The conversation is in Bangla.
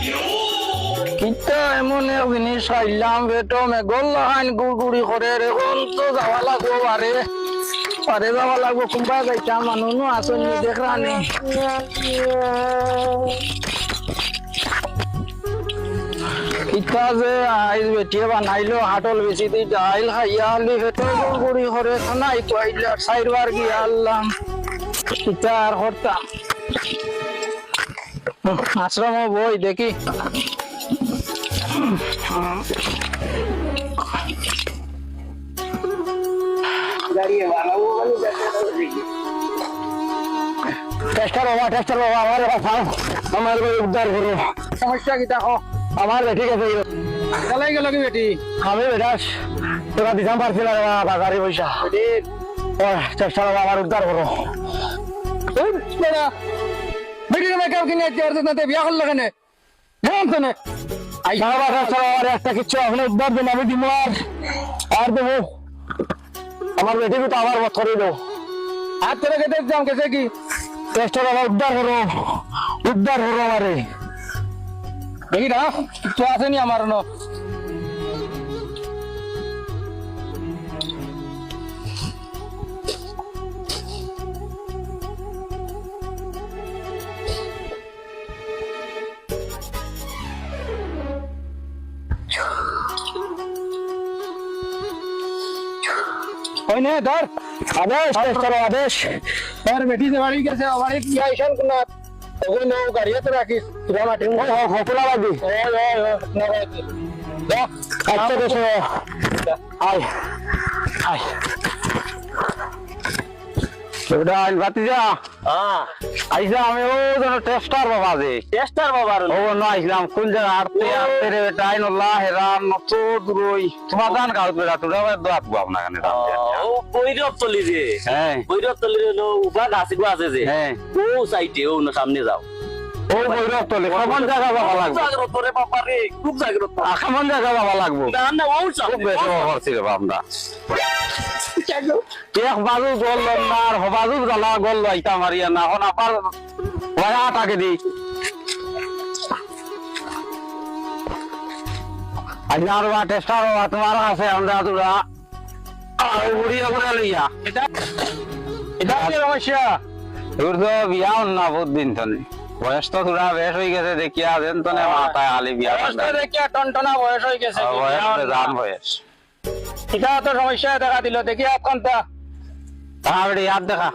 কিতা এমন এক জিনিস খাইলাম বেটো মেঘল লাগান গুড়গুড়ি করে এখন তো যাওয়া লাগবো পারে পারে যাওয়া লাগবো কোনবা যাইতা মানুষ নো আসুন দেখরানি কিতা যে আইজ বেটিয়ে বানাইলো হাটল বেশি দি ডাইল খাইয়া আলি বেটো গুড়গুড়ি করে নাই কইলা সাইরবার গিয়া আল্লাহ কিতা আর হরতাম আশ্রম বই দেখি টেস্টার বাবা আমার বাঁচাও আমার উদ্ধার করো সমস্যা কি দেখো আমার বেটি গেছে চালাই গেল কি বেটি আমি বেটাস তোরা দিতাম পারছিল বাজারে পয়সা চেষ্টা বাবা আমার উদ্ধার করো বেটি মেকআপ কিনে বিয়া করলো কেন একটা কিচ্ছু এখন উদ্ধার দেন আমি দিব আর দেবো আমার বেটি তো আবার করে দেবো আর তোরা খেতে যাম কেছে কি চেষ্টা বাবা উদ্ধার করো আমারে দেখি না কিছু আসেনি আমার ন ধর আদেশ আদেশ তোর বেটি যে বাড়ি গেছে বাড়ি কি আইসন কোনা ওই নো গাড়িতে রাখিস তোরা মাটি হপলা লাগি আচ্ছা দেশে আয় আয় ওটা আইল ভাতিজা আইসা আমি ও যেন টেস্টার বাবা যে টেস্টার বাবার ও না আইলাম কোন জায়গা আরতে আরতে রে টাইন আল্লাহ হেরান নত দূরই তোমার জান গাও বেটা তোরা দোয়াত বাপ না কানে ও বৈরব তলি রে হ্যাঁ বৈরব তলি রে নো উবা গাছি গো আছে যে হ্যাঁ ও সাইডে ও না সামনে যাও ও বৈরব তলি কোন জায়গা বাবা লাগবে জাগ্রত রে বাবা রে খুব জাগ্রত কোন জায়গা বাবা লাগবে না না ও সব বেশি বাবা ছিল বাবা এক বাজু গোল না আর বাজু জ্বালা গোল লাইতা মারিয়া না এখন আবার ওয়া টাকে দি আইনার ওয়া টেস্টার ওয়া তোমার আছে আমরা তোরা আর উড়িয়া করে লইয়া এটা কি সমস্যা তোর তো বিয়া না বহুত দিন ধরে বয়স তো তোরা বেশ হয়ে গেছে দেখিয়া দেন তো না মাথায় আলি বিয়া দেখিয়া টনটনা বয়স হয়ে গেছে জান বয়স এটা তো সমস্যা দেখা দিল দেখি আপনার তা তাহলে ইয়াদ দেখা